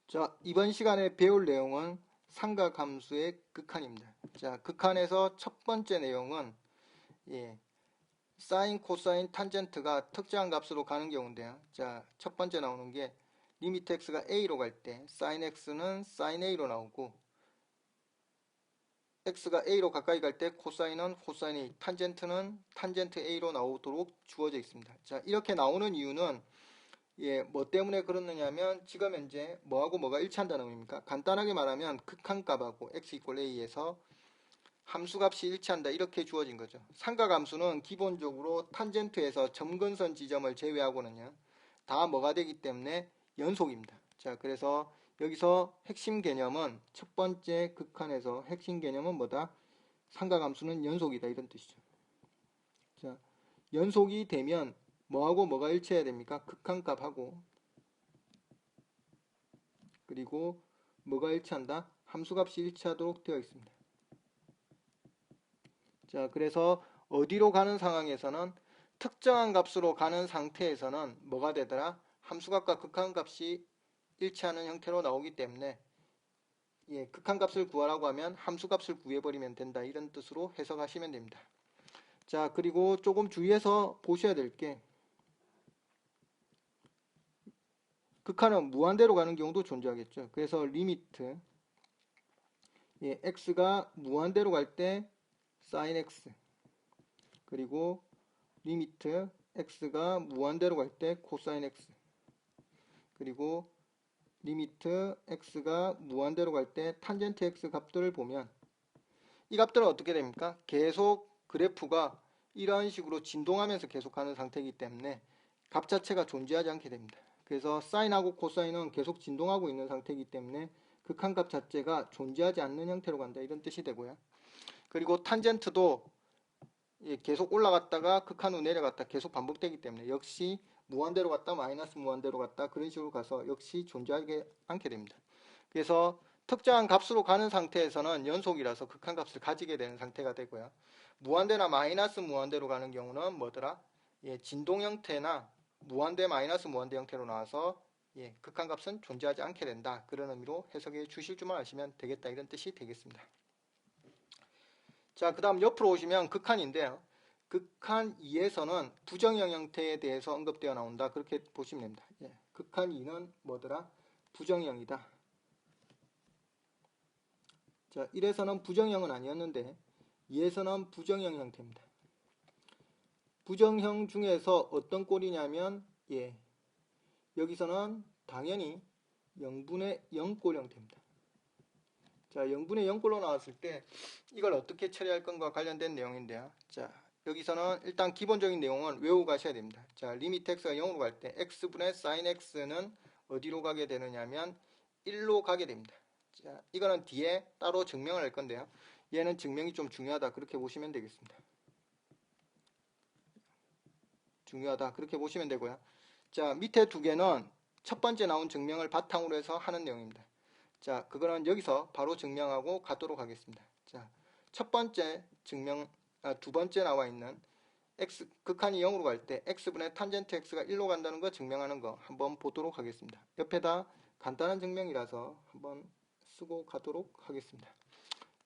자, 이번 시간에 배울 내용은 삼각함수의 극한입니다. 자, 극한에서 첫 번째 내용은 사인, 코사인, 탄젠트가 특정한 값으로 가는 경우인데요. 자, 첫 번째 나오는 게 리미트 x가 a로 갈 때 사인 x는 사인 a로 나오고 x가 a로 가까이 갈 때 코사인은 코사인 a, 탄젠트는 탄젠트 a로 나오도록 주어져 있습니다. 자, 이렇게 나오는 이유는 뭐 때문에 그렇느냐면 지금 현재 뭐하고 뭐가 일치한다는 의미입니까? 간단하게 말하면 극한값하고 x 이퀄 a에서 함수값이 일치한다 이렇게 주어진 거죠. 삼각함수는 기본적으로 탄젠트에서 점근선 지점을 제외하고는요 다 뭐가 되기 때문에 연속입니다. 자, 그래서 여기서 핵심 개념은 첫 번째 극한에서 핵심 개념은 뭐다? 삼각함수는 연속이다 이런 뜻이죠. 자, 연속이 되면 뭐하고 뭐가 일치해야 됩니까? 극한값하고 그리고 뭐가 일치한다? 함수값이 일치하도록 되어 있습니다. 자, 그래서 어디로 가는 상황에서는 특정한 값으로 가는 상태에서는 뭐가 되더라? 함수값과 극한값이 일치하는 형태로 나오기 때문에 극한값을 구하라고 하면 함수값을 구해버리면 된다 이런 뜻으로 해석하시면 됩니다. 자, 그리고 조금 주의해서 보셔야 될 게 극한은 무한대로 가는 경우도 존재하겠죠. 그래서 리미트 x가 무한대로 갈 때 sin x 그리고 리미트 x가 무한대로 갈 때 코사인 x 그리고 리미트 x가 무한대로 갈 때 탄젠트 x 값들을 보면 이 값들은 어떻게 됩니까? 계속 그래프가 이런 식으로 진동하면서 계속 가는 상태이기 때문에 값 자체가 존재하지 않게 됩니다. 그래서 사인하고 코사인은 계속 진동하고 있는 상태이기 때문에 극한값 자체가 존재하지 않는 형태로 간다 이런 뜻이 되고요. 그리고 탄젠트도 계속 올라갔다가 극한 후 내려갔다 계속 반복되기 때문에 역시 무한대로 갔다 마이너스 무한대로 갔다 그런 식으로 가서 역시 존재하지 않게 됩니다. 그래서 특정한 값으로 가는 상태에서는 연속이라서 극한값을 가지게 되는 상태가 되고요. 무한대나 마이너스 무한대로 가는 경우는 뭐더라? 진동 형태나 무한대 마이너스 무한대 형태로 나와서 극한값은 존재하지 않게 된다. 그런 의미로 해석해 주실 줄만 아시면 되겠다 이런 뜻이 되겠습니다. 자, 그 다음 옆으로 오시면 극한인데요. 극한 2에서는 부정형 형태에 대해서 언급되어 나온다. 그렇게 보시면 됩니다. 극한 2는 뭐더라? 부정형이다. 자, 1에서는 부정형은 아니었는데 2에서는 부정형 형태입니다. 부정형 중에서 어떤 꼴이냐면 여기서는 당연히 0분의 0꼴 형태입니다. 자, 0분의 0꼴로 나왔을 때 이걸 어떻게 처리할 건가 관련된 내용인데요. 자, 여기서는 일단 기본적인 내용은 외우고 가셔야 됩니다. 자, 리미트 x가 0으로 갈 때 x분의 sin x는 어디로 가게 되느냐면 1로 가게 됩니다. 자, 이거는 뒤에 따로 증명을 할 건데요. 얘는 증명이 좀 중요하다. 그렇게 보시면 되겠습니다. 중요하다. 그렇게 보시면 되고요. 자, 밑에 두 개는 첫 번째 나온 증명을 바탕으로 해서 하는 내용입니다. 자, 그거는 여기서 바로 증명하고 가도록 하겠습니다. 자, 첫 번째 증명, 두 번째 나와 있는 x, 극한이 0으로 갈 때 x분의 탄젠트 x가 1로 간다는 거 증명하는 거 한번 보도록 하겠습니다. 옆에다 간단한 증명이라서 한번 쓰고 가도록 하겠습니다.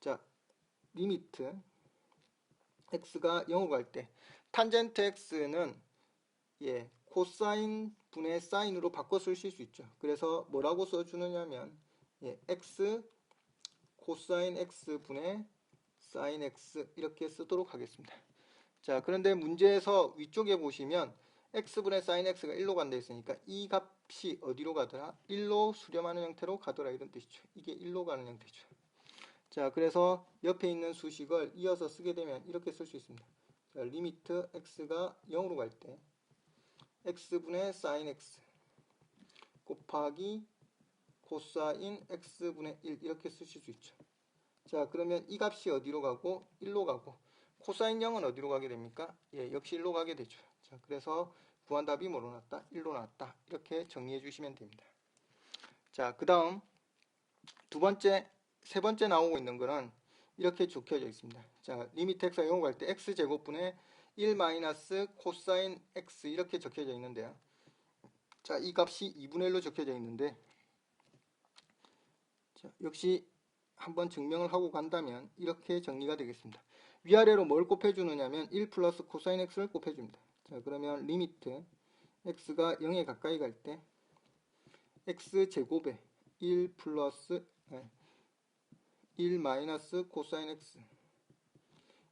자, 리미트 x가 0으로 갈 때 탄젠트 x는 코사인 분의 사인으로 바꿔 쓰실 수 있죠. 그래서 뭐라고 써주느냐면 x 코사인 x 분의 사인 x 이렇게 쓰도록 하겠습니다. 자, 그런데 문제에서 위쪽에 보시면 x분의 사인 x가 1로 간다 했으니까 이 값이 어디로 가더라? 1로 수렴하는 형태로 가더라 이런 뜻이죠. 이게 1로 가는 형태죠. 자, 그래서 옆에 있는 수식을 이어서 쓰게 되면 이렇게 쓸 수 있습니다. 자, 리미트 x가 0으로 갈 때 x분의 사인 x 곱하기 코사인 x분의 1 이렇게 쓰실 수 있죠. 자, 그러면 이 값이 어디로 가고 1로 가고 코사인 0은 어디로 가게 됩니까? 역시 1로 가게 되죠. 자, 그래서 구한 답이 뭐로 나왔다? 1로 나왔다. 이렇게 정리해 주시면 됩니다. 자, 그 다음 세 번째 나오고 있는 거는 이렇게 적혀져 있습니다. 자, 리미트 x가 0으로 갈 때 x제곱분의 1 마이너스 코사인 x 이렇게 적혀져 있는데요. 자, 이 값이 2분의 1로 적혀져 있는데 자, 역시 한번 증명을 하고 간다면 이렇게 정리가 되겠습니다. 위아래로 뭘 곱해주느냐면 1 플러스 코사인 x를 곱해줍니다. 자, 그러면 리미트 x가 0에 가까이 갈 때 x제곱에 1 플러스 1 마이너스 코사인 x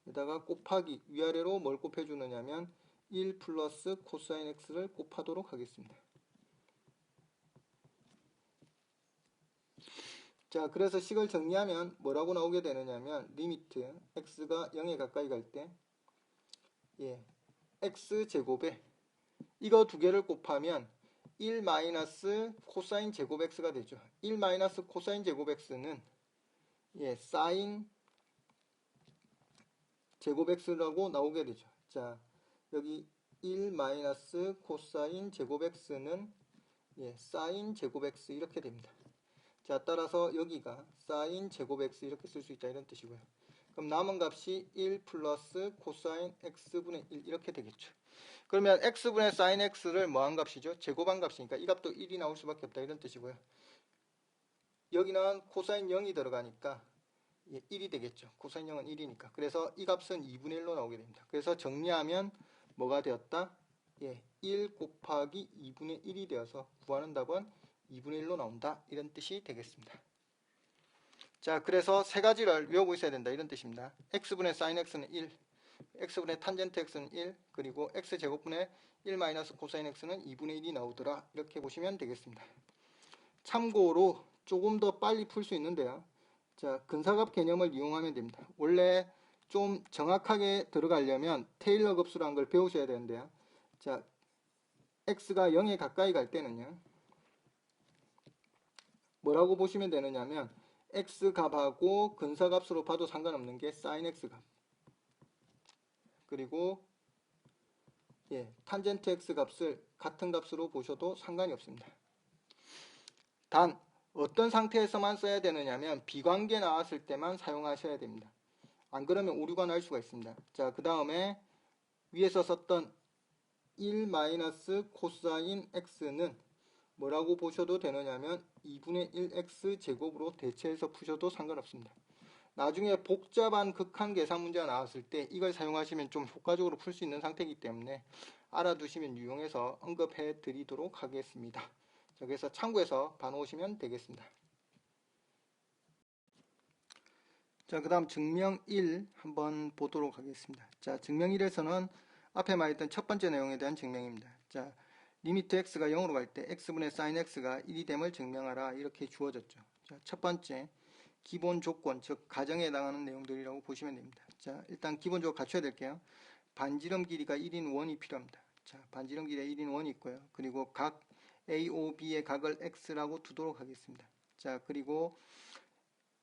에다가 곱하기 위아래로 뭘 곱해주느냐면 1 플러스 코사인 x를 곱하도록 하겠습니다. 자, 그래서 식을 정리하면 뭐라고 나오게 되느냐면 리미트 x가 0에 가까이 갈 때 x제곱에 이거 두 개를 곱하면 1 마이너스 코사인 제곱 x가 되죠. 1 마이너스 코사인 제곱 x는 사인 제곱 x라고 나오게 되죠. 자, 여기 1 마이너스 코사인 제곱 x는 사인 제곱 x 이렇게 됩니다. 자, 따라서 여기가 사인 제곱 x 이렇게 쓸 수 있다 이런 뜻이고요. 그럼 남은 값이 1 플러스 코사인 x분의 1 이렇게 되겠죠. 그러면 x분의 사인 x를 뭐한 값이죠? 제곱한 값이니까 이 값도 1이 나올 수밖에 없다 이런 뜻이고요. 여기는 코사인 0이 들어가니까 1이 되겠죠. 코사인 0은 1이니까. 그래서 이 값은 2분의 1로 나오게 됩니다. 그래서 정리하면 뭐가 되었다? 1 곱하기 2분의 1이 되어서 구하는 답은 2분의 1로 나온다 이런 뜻이 되겠습니다. 자, 그래서 세 가지를 외우고 있어야 된다 이런 뜻입니다. x분의 sin x는 1, x분의 탄젠트 x는 1, 그리고 x제곱분의 1 마이너스 코사인 x는 2분의 1이 나오더라 이렇게 보시면 되겠습니다. 참고로 조금 더 빨리 풀 수 있는데요. 자, 근사값 개념을 이용하면 됩니다. 원래 좀 정확하게 들어가려면 테일러 급수라는 걸 배우셔야 되는데요. 자, x가 0에 가까이 갈 때는요. 뭐라고 보시면 되느냐면 x값하고 근사값으로 봐도 상관없는 게 sin x값 그리고 탄젠트 x값을 같은 값으로 보셔도 상관이 없습니다. 단 어떤 상태에서만 써야 되느냐면 비관계 나왔을 때만 사용하셔야 됩니다. 안 그러면 오류가 날 수가 있습니다. 자, 그 다음에 위에서 썼던 1 마이너스 코사인 x는 뭐라고 보셔도 되느냐면 2분의 1x 제곱으로 대체해서 푸셔도 상관없습니다. 나중에 복잡한 극한 계산 문제가 나왔을 때 이걸 사용하시면 좀 효과적으로 풀 수 있는 상태이기 때문에 알아두시면 유용해서 언급해 드리도록 하겠습니다. 자, 그래서 참고해서 봐놓으시면 되겠습니다. 자, 그 다음 증명 1 한번 보도록 하겠습니다. 자, 증명 1에서는 앞에 말했던 첫 번째 내용에 대한 증명입니다. 자, 리미트 x가 0으로 갈 때 x분의 sin x가 1이 됨을 증명하라 이렇게 주어졌죠. 자, 첫 번째 기본 조건, 즉 가정에 해당하는 내용들이라고 보시면 됩니다. 자, 일단 기본적으로 갖춰야 될게요. 반지름 길이가 1인 원이 필요합니다. 자, 반지름 길이가 1인 원이 있고요. 그리고 각 AOB의 각을 x라고 두도록 하겠습니다. 자, 그리고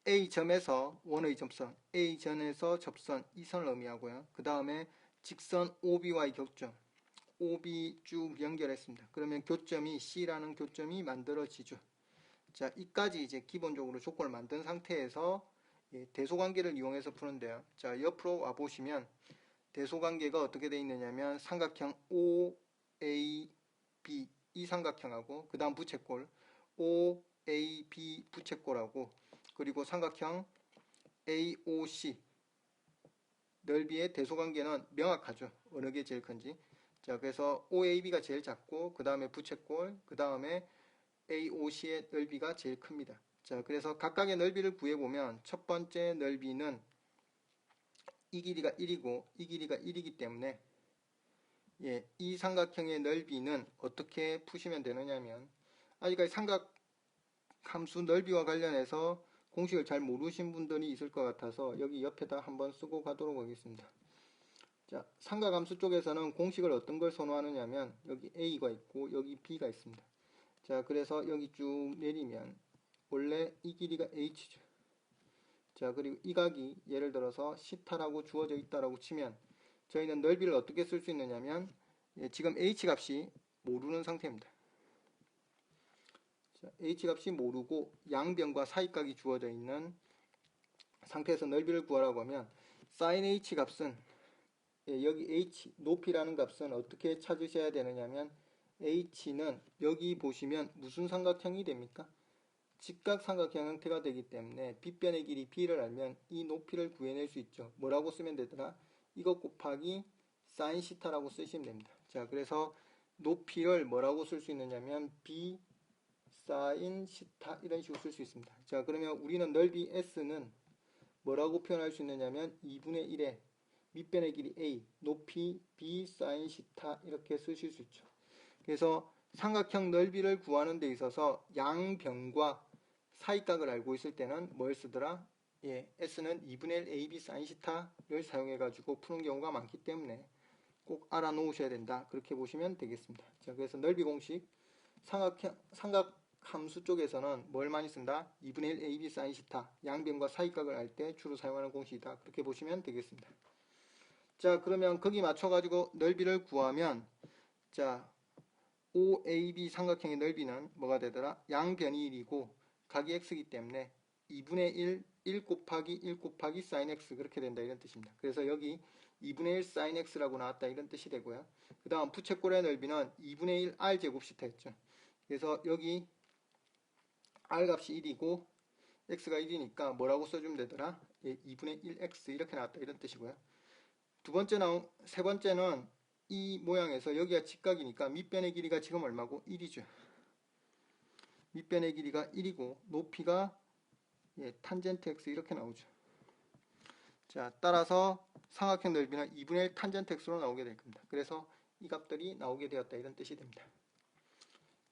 A점에서 원의 점선, A점에서 접선 이 선을 의미하고요. 그 다음에 직선 OB와의 교점, OB 쭉 연결했습니다. 그러면 교점이 C라는 교점이 만들어지죠. 자, 이까지 이제 기본적으로 조건을 만든 상태에서 대소관계를 이용해서 푸는데요. 자, 옆으로 와보시면 대소관계가 어떻게 되어 있느냐면 삼각형 OAB 이 삼각형하고 그 다음 부채꼴 OAB 부채꼴하고 그리고 삼각형 AOC 넓이의 대소관계는 명확하죠. 어느 게 제일 큰지. 자, 그래서 OAB가 제일 작고 그 다음에 부채꼴 그 다음에 AOC의 넓이가 제일 큽니다. 자, 그래서 각각의 넓이를 구해보면 첫 번째 넓이는 이 길이가 1이고 이 길이가 1이기 때문에 이 삼각형의 넓이는 어떻게 푸시면 되느냐면 아직까지 삼각함수 넓이와 관련해서 공식을 잘 모르신 분들이 있을 것 같아서 여기 옆에다 한번 쓰고 가도록 하겠습니다. 자, 삼각함수 쪽에서는 공식을 어떤 걸 선호하느냐면 여기 A가 있고 여기 B가 있습니다. 자, 그래서 여기 쭉 내리면 원래 이 길이가 H죠. 자, 그리고 이 각이 예를 들어서 C타라고 주어져 있다라고 치면 저희는 넓이를 어떻게 쓸 수 있느냐면 지금 H값이 모르는 상태입니다. 자, H값이 모르고 양변과 사이각이 주어져 있는 상태에서 넓이를 구하라고 하면 sin H값은 여기 H 높이라는 값은 어떻게 찾으셔야 되느냐면 H는 여기 보시면 무슨 삼각형이 됩니까? 직각 삼각형 형태가 되기 때문에 빗변의 길이 b를 알면 이 높이를 구해낼 수 있죠. 뭐라고 쓰면 되더라? 이것 곱하기 사인 시타라고 쓰시면 됩니다. 자, 그래서 높이를 뭐라고 쓸 수 있느냐면 b 사인 시타 이런 식으로 쓸 수 있습니다. 자, 그러면 우리는 넓이 s는 뭐라고 표현할 수 있느냐면 2분의 1의 밑변의 길이 a, 높이 b 사인 시타 이렇게 쓰실 수 있죠. 그래서 삼각형 넓이를 구하는 데 있어서 양변과 사이각을 알고 있을 때는 뭘 쓰더라? 예, s는 2분의 1 ab 사인 시타를 사용해 가지고 푸는 경우가 많기 때문에 꼭 알아 놓으셔야 된다. 그렇게 보시면 되겠습니다. 자, 그래서 넓이 공식 삼각 함수 쪽에서는 뭘 많이 쓴다? 2분의 1 ab 사인 시타 양변과 사이각을 알 때 주로 사용하는 공식이다. 그렇게 보시면 되겠습니다. 자, 그러면 거기 맞춰 가지고 넓이를 구하면 자, OAB 삼각형의 넓이는 뭐가 되더라? 양변이 1이고 각이 x이기 때문에 2분의 1 곱하기 1 곱하기 sin x 그렇게 된다 이런 뜻입니다. 그래서 여기 2분의 1 sin x라고 나왔다 이런 뜻이 되고요. 그 다음 부채꼴의 넓이는 2분의 1 r 제곱시타였죠. 그래서 여기 r 값이 1이고 x가 1이니까 뭐라고 써주면 되더라? 예, 2분의 1x 이렇게 나왔다 이런 뜻이고요. 세 번째는 이 모양에서 여기가 직각이니까 밑변의 길이가 지금 얼마고? 1이죠. 밑변의 길이가 1이고 높이가 예, 탄젠트 x 이렇게 나오죠. 자, 따라서 삼각형 넓이는 2분의 1 탄젠트 x로 나오게 될 겁니다. 그래서 이 값들이 나오게 되었다 이런 뜻이 됩니다.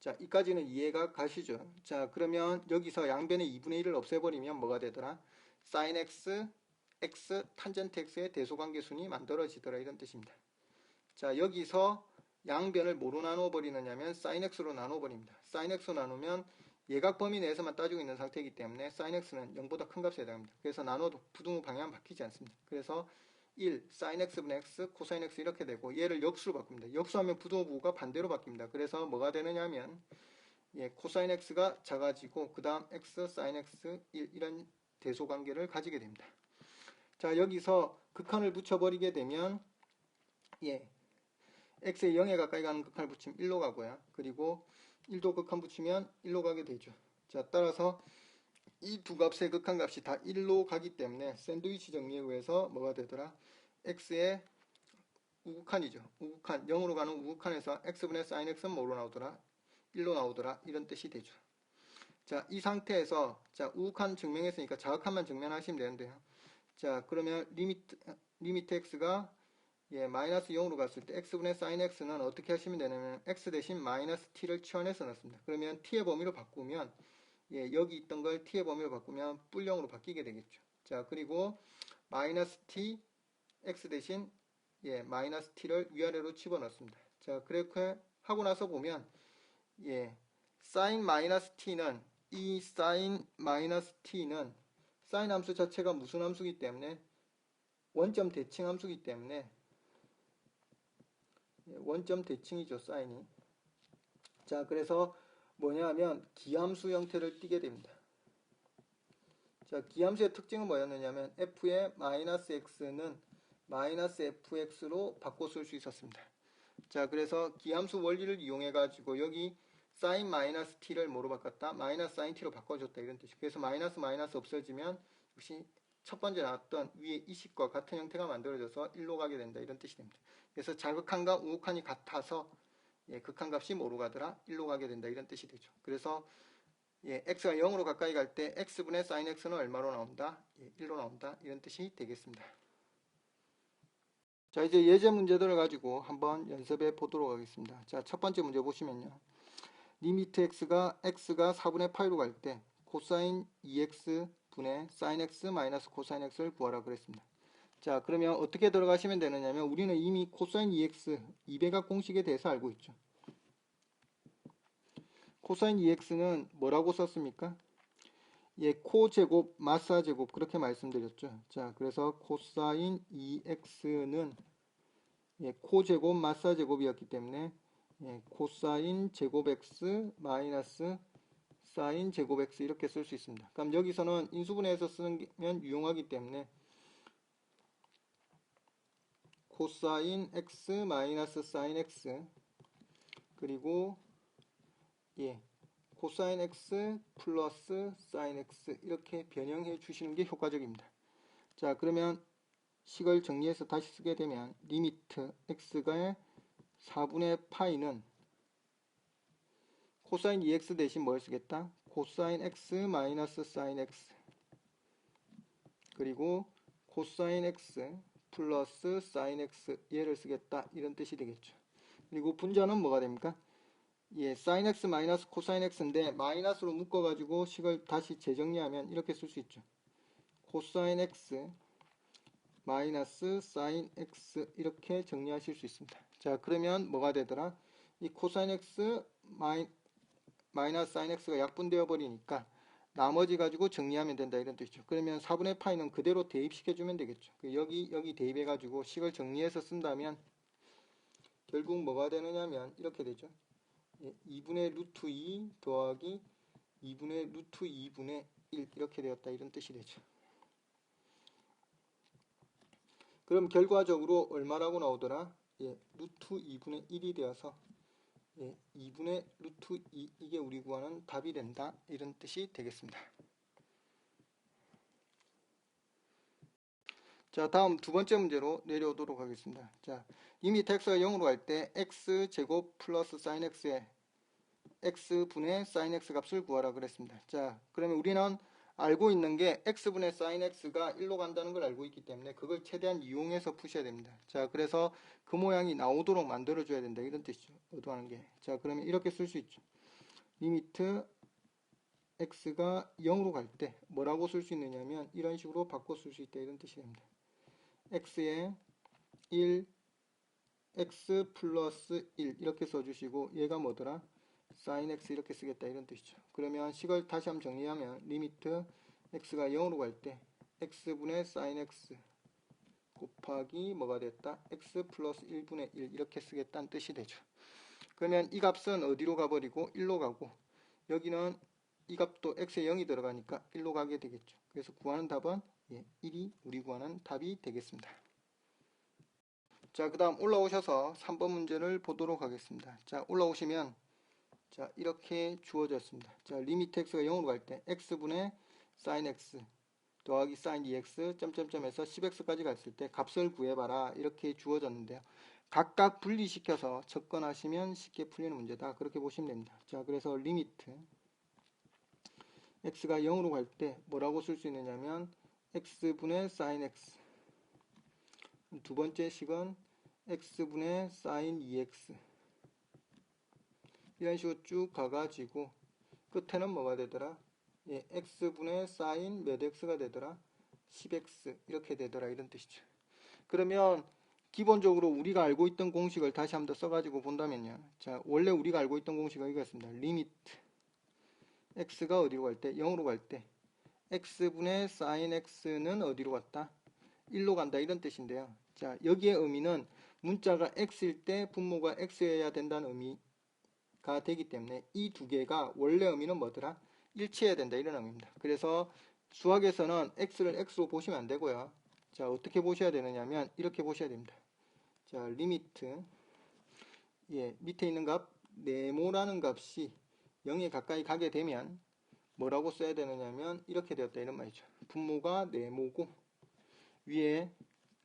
자, 이까지는 이해가 가시죠? 자, 그러면 여기서 양변의 2분의 1을 없애버리면 뭐가 되더라? sin x, x, 탄젠트 x의 대소관계순이 만들어지더라 이런 뜻입니다. 자, 여기서 양변을 뭐로 나눠버리느냐면 sin x로 나눠버립니다. sin x로 나누면 예각 범위 내에서만 따지고 있는 상태이기 때문에 sin x는 0보다 큰 값에 해당합니다. 그래서 나눠도 부등호 방향은 바뀌지 않습니다. 그래서 1 sin x분의 x, cosine x 이렇게 되고 얘를 역수로 바꿉니다. 역수하면 부등호 부호가 반대로 바뀝니다. 그래서 뭐가 되느냐면 예, cosine x가 작아지고 그 다음 x, sin x 1 이런 대소관계를 가지게 됩니다. 자, 여기서 극한을 붙여버리게 되면 예, x에 0에 가까이 가는 극한을 붙이면 1로 가고요. 그리고 1도 극한 붙이면 1로 가게 되죠. 자, 따라서 이 두 값의 극한값이 다 1로 가기 때문에 샌드위치 정리에 의해서 뭐가 되더라? x의 우극한이죠. 우극한, 0으로 가는 우극한에서 x분의 sin x는 뭐로 나오더라? 1로 나오더라. 이런 뜻이 되죠. 자, 이 상태에서 자, 우극한 증명했으니까 자극한만 증명하시면 되는데요. 자, 그러면 리미트 x가 예, 마이너스 0으로 갔을 때 x분의 sin x는 어떻게 하시면 되냐면 x 대신 마이너스 t를 치환해서 넣습니다. 그러면 t의 범위로 바꾸면 예, 여기 있던 걸 t의 범위로 바꾸면 뿔형으로 바뀌게 되겠죠. 자, 그리고 마이너스 t x 대신 예, 마이너스 t를 위아래로 집어넣습니다. 자, 그렇게 하고 나서 보면 예, sin 마이너스 t는 이 sin 마이너스 t는 sin 함수 자체가 무슨 함수이기 때문에 원점 대칭 함수이기 때문에 원점 대칭이죠, 사인이. 자, 그래서 뭐냐 하면 기함수 형태를 띠게 됩니다. 자, 기함수의 특징은 뭐였느냐면 f의 마이너스 x는 마이너스 fx로 바꿔 쓸 수 있었습니다. 자, 그래서 기함수 원리를 이용해 가지고 여기 sin 마이너스 t를 뭐로 바꿨다? 마이너스 sin t로 바꿔줬다 이런 뜻이에요. 그래서 마이너스 마이너스 없어지면 역시 첫 번째 나왔던 위에 이 식과 같은 형태가 만들어져서 1로 가게 된다 이런 뜻이 됩니다. 그래서 자극한과 우극한이 같아서 예, 극한값이 뭐로 가더라? 1로 가게 된다 이런 뜻이 되죠. 그래서 예, x가 0으로 가까이 갈 때 x분의 sin x는 얼마로 나온다? 예, 1로 나온다 이런 뜻이 되겠습니다. 자, 이제 예제 문제들을 가지고 한번 연습해 보도록 하겠습니다. 자, 첫 번째 문제 보시면요. 리미트 x가 4분의 파이로 갈 때 코사인 2x 분의 sin x 마이너스 코사인 x를 구하라 그랬습니다. 자, 그러면 어떻게 들어가시면 되느냐면 우리는 이미 코사인 2x 2배각 공식에 대해서 알고 있죠. 코사인 2x는 뭐라고 썼습니까? 예, 코 제곱 마사 제곱 그렇게 말씀드렸죠. 자, 그래서 코사인 2x는 예, 코 제곱 마사 제곱이었기 때문에 예, 코사인 제곱 x 마이너스 사인 제곱 x 이렇게 쓸 수 있습니다. 그럼 여기서는 인수분해해서 쓰면 유용하기 때문에 코사인 x 마이너스 사인 x 그리고 예, 코사인 x 플러스 사인 x 이렇게 변형해 주시는 게 효과적입니다. 자, 그러면 식을 정리해서 다시 쓰게 되면 리미트 x가 4분의 파이는 코사인 2x 대신 뭘 쓰겠다? 코사인 x 마이너스 사인 x 그리고 코사인 x 플러스 사인 x 얘를 쓰겠다 이런 뜻이 되겠죠. 그리고 분자는 뭐가 됩니까? 예, 사인 x 마이너스 코사인 x인데 마이너스로 묶어가지고 식을 다시 재정리하면 이렇게 쓸 수 있죠. 코사인 x 마이너스 사인 x 이렇게 정리하실 수 있습니다. 자, 그러면 뭐가 되더라? 이 코사인 x 마이너스 사인 x가 약분되어 버리니까 나머지 가지고 정리하면 된다 이런 뜻이죠. 그러면 4분의 파이는 그대로 대입시켜 주면 되겠죠. 여기 대입해 가지고 식을 정리해서 쓴다면 결국 뭐가 되느냐면 이렇게 되죠. 2분의 루트 2 더하기 2분의 루트 2분의 1 이렇게 되었다 이런 뜻이 되죠. 그럼 결과적으로 얼마라고 나오더라? 루트 2분의 1이 되어서 2분의 루트 2 이게 우리 구하는 답이 된다 이런 뜻이 되겠습니다. 자, 다음 두 번째 문제로 내려오도록 하겠습니다. 자, 이미 x가 0으로 갈 때 x제곱 플러스 sin x의 x분의 sin x 값을 구하라 그랬습니다. 자, 그러면 우리는 알고 있는 게 x분의 sin x가 1로 간다는 걸 알고 있기 때문에 그걸 최대한 이용해서 푸셔야 됩니다. 자, 그래서 그 모양이 나오도록 만들어 줘야 된다 이런 뜻이죠. 의도하는 게. 자, 그러면 이렇게 쓸 수 있죠. 리미트 x가 0으로 갈 때 뭐라고 쓸 수 있느냐면 이런 식으로 바꿔 쓸 수 있다 이런 뜻이 됩니다. x에 1 x 플러스 1 이렇게 써주시고 얘가 뭐더라? sin x 이렇게 쓰겠다 이런 뜻이죠. 그러면 식을 다시 한번 정리하면 리미트 x가 0으로 갈 때 x분의 sin x 곱하기 뭐가 됐다? x 플러스 1분의 1 이렇게 쓰겠다는 뜻이 되죠. 그러면 이 값은 어디로 가버리고 1로 가고 여기는 이 값도 x에 0이 들어가니까 1로 가게 되겠죠. 그래서 구하는 답은 1이 우리 구하는 답이 되겠습니다. 자, 그 다음 올라오셔서 3번 문제를 보도록 하겠습니다. 자, 올라오시면 자, 이렇게 주어졌습니다. 자, 리미트 x가 0으로 갈 때 x분의 sin x 더하기 sin 2x 점점점에서 10x까지 갔을 때 값을 구해봐라 이렇게 주어졌는데요. 각각 분리시켜서 접근하시면 쉽게 풀리는 문제다. 그렇게 보시면 됩니다. 자, 그래서 리미트 x가 0으로 갈 때 뭐라고 쓸 수 있느냐면 x분의 sin x 두 번째 식은 x분의 sin 2x 이런 식으로 쭉 가가지고 끝에는 뭐가 되더라? x분의 sin 몇 x가 되더라? 10x 이렇게 되더라 이런 뜻이죠. 그러면 기본적으로 우리가 알고 있던 공식을 다시 한번 더 써가지고 본다면요. 자, 원래 우리가 알고 있던 공식은 이거였습니다. 리미트 x가 어디로 갈 때? 0으로 갈 때 x분의 sin x는 어디로 갔다? 1로 간다 이런 뜻인데요. 자, 여기의 의미는 문자가 x일 때 분모가 x여야 된다는 의미가 되기 때문에 이 두 개가 원래 의미는 뭐더라? 일치해야 된다 이런 의미입니다. 그래서 수학에서는 x를 x로 보시면 안 되고요. 자, 어떻게 보셔야 되느냐면 이렇게 보셔야 됩니다. 자, 리미트 밑에 있는 값 네모라는 값이 0에 가까이 가게 되면 뭐라고 써야 되느냐면 이렇게 되었다 이런 말이죠. 분모가 네모고 위에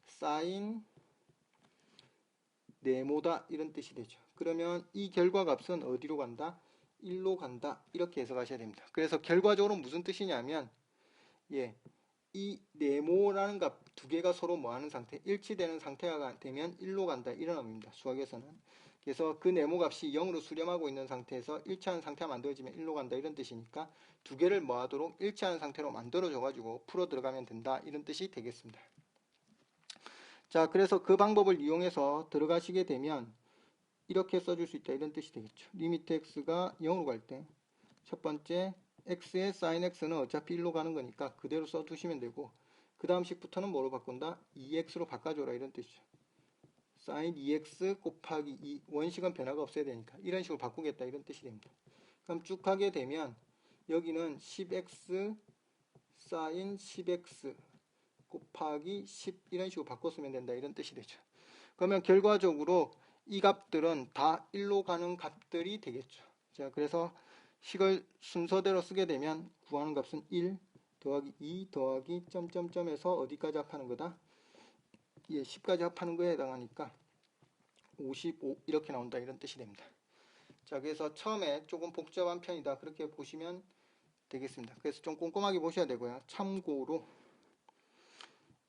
sin 네모다 이런 뜻이 되죠. 그러면 이 결과값은 어디로 간다? 1로 간다 이렇게 해석하셔야 됩니다. 그래서 결과적으로 무슨 뜻이냐면 이 네모라는 값 두 개가 서로 뭐하는 상태? 일치되는 상태가 되면 1로 간다 이런 의미입니다. 수학에서는. 그래서 그 네모 값이 0으로 수렴하고 있는 상태에서 일치하는 상태가 만들어지면 1로 간다 이런 뜻이니까 두 개를 뭐하도록 일치하는 상태로 만들어줘 가지고 풀어 들어가면 된다 이런 뜻이 되겠습니다. 자, 그래서 그 방법을 이용해서 들어가시게 되면 이렇게 써줄 수 있다 이런 뜻이 되겠죠. 리미트 x가 0으로 갈 때 첫 번째 x의 sin x는 어차피 1로 가는 거니까 그대로 써두시면 되고 그 다음 식부터는 뭐로 바꾼다? 2x로 바꿔줘라 이런 뜻이죠. sin 2x 곱하기 2 원식은 변화가 없어야 되니까 이런 식으로 바꾸겠다 이런 뜻이 됩니다. 그럼 쭉 하게 되면 여기는 10x sin 10x 곱하기 10 이런 식으로 바꿨으면 된다 이런 뜻이 되죠. 그러면 결과적으로 이 값들은 다 1로 가는 값들이 되겠죠. 자, 그래서 식을 순서대로 쓰게 되면 구하는 값은 1 더하기 2 더하기 점점점에서 어디까지 합하는 거다? 예, 10까지 합하는 거에 해당하니까 55 이렇게 나온다 이런 뜻이 됩니다. 자, 그래서 처음에 조금 복잡한 편이다 그렇게 보시면 되겠습니다. 그래서 좀 꼼꼼하게 보셔야 되고요. 참고로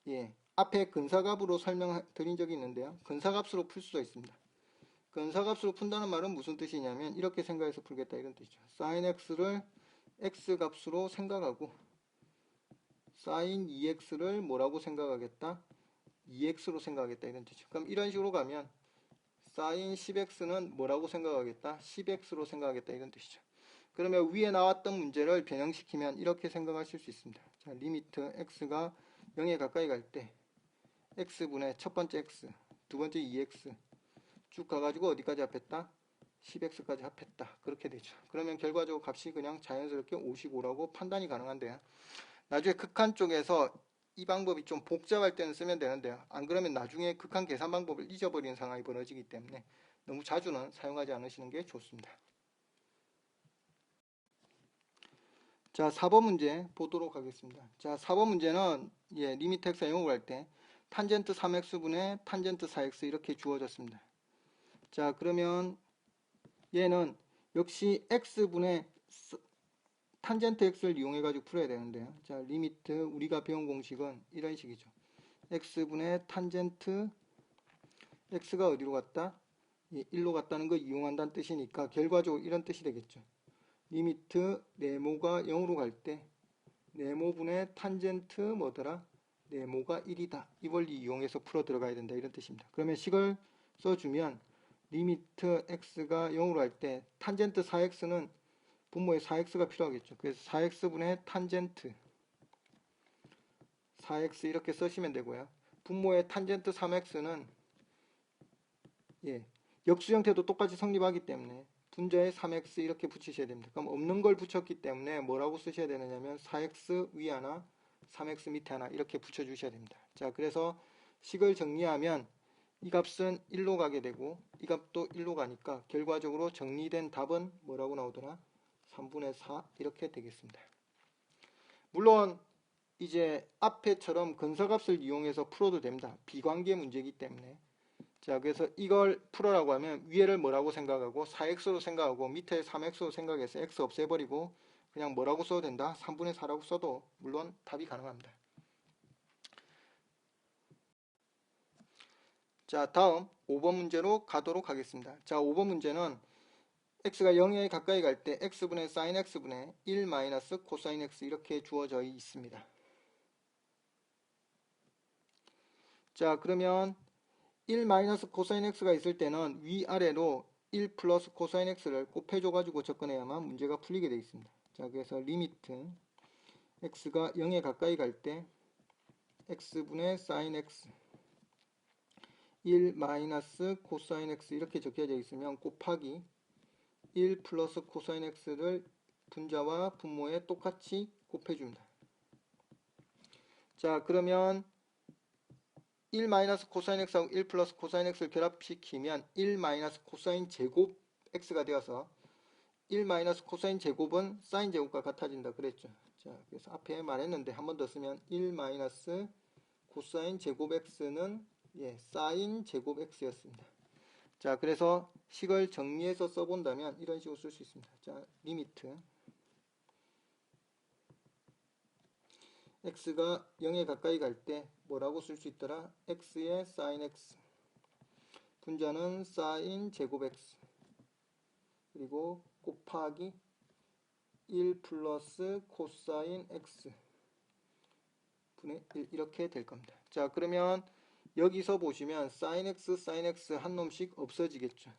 예, 앞에 근사값으로 설명드린 적이 있는데요. 근사값으로 풀 수도 있습니다. 근사값으로 푼다는 말은 무슨 뜻이냐면 이렇게 생각해서 풀겠다 이런 뜻이죠. sin x를 x값으로 생각하고 sin 2x를 뭐라고 생각하겠다? 2x로 생각하겠다 이런 뜻이죠. 그럼 이런 식으로 가면 sin 10x는 뭐라고 생각하겠다? 10x로 생각하겠다 이런 뜻이죠. 그러면 위에 나왔던 문제를 변형시키면 이렇게 생각하실 수 있습니다. 자, 리미트 x가 0에 가까이 갈 때 x분의 첫 번째 x, 두 번째 2x 쭉 가가지고 어디까지 합했다? 10x까지 합했다. 그렇게 되죠. 그러면 결과적으로 값이 그냥 자연스럽게 55라고 판단이 가능한데요. 나중에 극한 쪽에서 이 방법이 좀 복잡할 때는 쓰면 되는데요. 안 그러면 나중에 극한 계산 방법을 잊어버리는 상황이 벌어지기 때문에 너무 자주는 사용하지 않으시는 게 좋습니다. 자, 4번 문제 보도록 하겠습니다. 자, 4번 문제는 리미트 x가 0으로 갈 때 탄젠트 3x분의 탄젠트 4x 이렇게 주어졌습니다. 자, 그러면 얘는 역시 x분의 탄젠트 x를 이용해 가지고 풀어야 되는데요. 자, 리미트 우리가 배운 공식은 이런 식이죠. x분의 탄젠트 x가 어디로 갔다? 1로 갔다는 거 이용한다는 뜻이니까 결과적으로 이런 뜻이 되겠죠. 리미트 네모가 0으로 갈 때 네모분의 탄젠트 뭐더라? 네모가 1이다. 이 원리 이용해서 풀어 들어가야 된다. 이런 뜻입니다. 그러면 식을 써주면 리미트 x가 0으로 갈 때 탄젠트 4x는 분모에 4x가 필요하겠죠. 그래서 4x분의 탄젠트 4x 이렇게 쓰시면 되고요. 분모의 탄젠트 3x는 역수 형태도 똑같이 성립하기 때문에 분자에 3x 이렇게 붙이셔야 됩니다. 그럼 없는 걸 붙였기 때문에 뭐라고 쓰셔야 되느냐면 4x 위 하나 3x 밑에 하나 이렇게 붙여주셔야 됩니다. 자, 그래서 식을 정리하면 이 값은 1로 가게 되고 이 값도 1로 가니까 결과적으로 정리된 답은 뭐라고 나오더라? 3분의 4 이렇게 되겠습니다. 물론 이제 앞에처럼 근사값을 이용해서 풀어도 됩니다. 비관계 문제이기 때문에. 자, 그래서 이걸 풀어라고 하면 위에를 뭐라고 생각하고 4x로 생각하고 밑에 3x로 생각해서 x 없애버리고 그냥 뭐라고 써도 된다? 3분의 4라고 써도 물론 답이 가능합니다. 자, 다음 5번 문제로 가도록 하겠습니다. 자, 5번 문제는 x가 0에 가까이 갈 때 x분의 sin x분의 1 마이너스 코사인 x 이렇게 주어져 있습니다. 자, 그러면 1 마이너스 코사인 x가 있을 때는 위아래로 1 플러스 코사인 x를 곱해줘가지고 접근해야만 문제가 풀리게 되어 있습니다. 자, 그래서 리미트 x가 0에 가까이 갈 때 x분의 sin x 1 마이너스 코사인 x 이렇게 적혀져 있으면 곱하기 1 플러스 코사인 x를 분자와 분모에 똑같이 곱해줍니다. 자, 그러면 1 마이너스 코사인 x하고 1 플러스 코사인 x를 결합시키면 1 마이너스 코사인 제곱 x가 되어서 1 마이너스 코사인 제곱은 사인 제곱과 같아진다 그랬죠. 자, 그래서 앞에 말했는데 한 번 더 쓰면 1 마이너스 코사인 제곱 x는 사인 제곱 x였습니다. 자, 그래서 식을 정리해서 써본다면 이런 식으로 쓸 수 있습니다. 자, 리미트 x가 0에 가까이 갈 때 뭐라고 쓸 수 있더라? x의 sin x 분자는 sin 제곱 x 그리고 곱하기 1 플러스 코사인 x 분의 1 이렇게 될 겁니다. 자, 그러면 여기서 보시면 sin x 한 놈씩 없어지겠죠.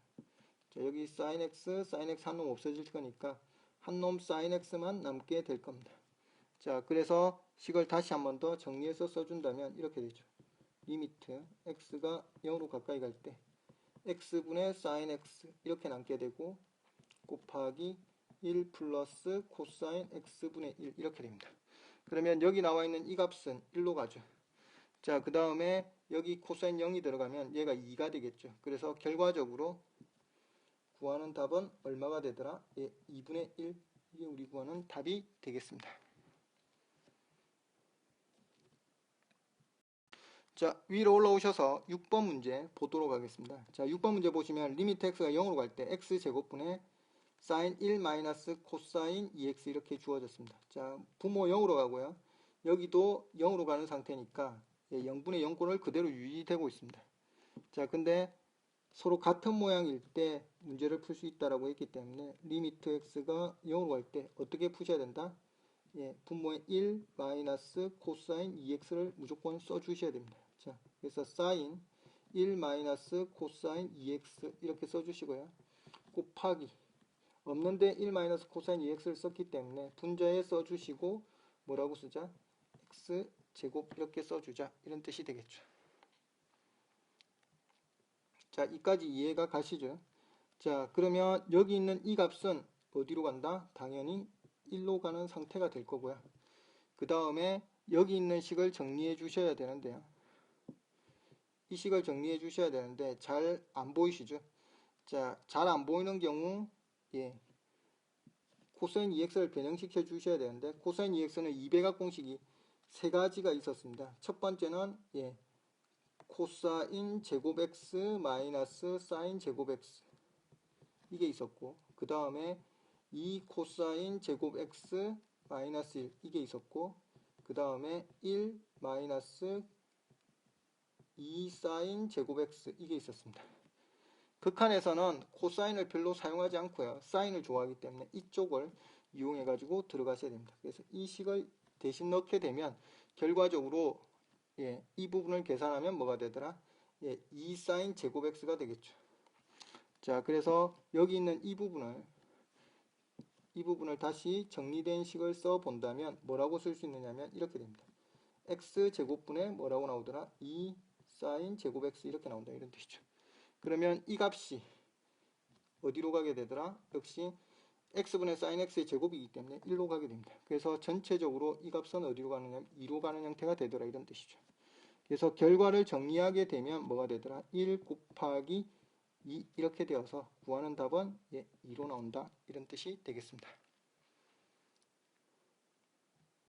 자, 여기 sin x 한 놈 없어질 거니까 한 놈 sin x만 남게 될 겁니다. 자, 그래서 식을 다시 한 번 더 정리해서 써준다면 이렇게 되죠. 리미트 x가 0으로 가까이 갈 때 x분의 sin x 이렇게 남게 되고 곱하기 1 플러스 코사인 x분의 1 이렇게 됩니다. 그러면 여기 나와 있는 이 값은 1로 가죠. 자, 그 다음에 여기 코사인 0이 들어가면 얘가 2가 되겠죠. 그래서 결과적으로 구하는 답은 얼마가 되더라? 예, 2분의 1. 이게 우리 구하는 답이 되겠습니다. 자, 위로 올라오셔서 6번 문제 보도록 하겠습니다. 자, 6번 문제 보시면 리미트 x가 0으로 갈 때 x제곱분의 sin 1 마이너스 코사인 2x 이렇게 주어졌습니다. 자, 분모 0으로 가고요. 여기도 0으로 가는 상태니까 0분의 0꼴을 그대로 유지되고 있습니다. 자, 근데 서로 같은 모양일 때 문제를 풀 수 있다라고 했기 때문에 리미트 x가 0으로 갈 때 어떻게 푸셔야 된다? 예, 분모의 1 마이너스 코사인 2x를 무조건 써주셔야 됩니다. 자, 그래서 사인 1 마이너스 코사인 2x 이렇게 써주시고요. 곱하기 없는데 1 마이너스 코사인 2x를 썼기 때문에 분자에 써주시고 뭐라고 쓰자? x 제곱 이렇게 써주자 이런 뜻이 되겠죠. 자, 이까지 이해가 가시죠? 자, 그러면 여기 있는 이 값은 어디로 간다? 당연히 1로 가는 상태가 될 거고요. 그 다음에 여기 있는 식을 정리해 주셔야 되는데요. 이 식을 정리해 주셔야 되는데 잘 안 보이시죠? 자, 잘 안 보이는 경우 예, 코사인 2x를 변형시켜 주셔야 되는데 코사인 2x는 2배각 공식이 세 가지가 있었습니다. 첫 번째는 예, 코사인 제곱 x 마이너스 사인 제곱 x 이게 있었고 그 다음에 2 코사인 제곱 x 마이너스 1 이게 있었고 그 다음에 1 마이너스 2 사인 제곱 x 이게 있었습니다. 극한에서는 코사인을 별로 사용하지 않고요. 사인을 좋아하기 때문에 이쪽을 이용해 가지고 들어가셔야 됩니다. 그래서 이 식을 대신 넣게 되면 결과적으로 예, 이 부분을 계산하면 뭐가 되더라? 예, 2 사인 제곱 x가 되겠죠. 자, 그래서 여기 있는 이 부분을 다시 정리된 식을 써 본다면 뭐라고 쓸 수 있느냐면 이렇게 됩니다. x제곱분의 뭐라고 나오더라? 2 사인 제곱 x 이렇게 나온다 이런 뜻이죠. 그러면 이 값이 어디로 가게 되더라? 역시 x분의 sin x의 제곱이기 때문에 1로 가게 됩니다. 그래서 전체적으로 이 값은 어디로 가느냐? 2로 가는 형태가 되더라 이런 뜻이죠. 그래서 결과를 정리하게 되면 뭐가 되더라? 1 곱하기 2 이렇게 되어서 구하는 답은 2로 나온다 이런 뜻이 되겠습니다.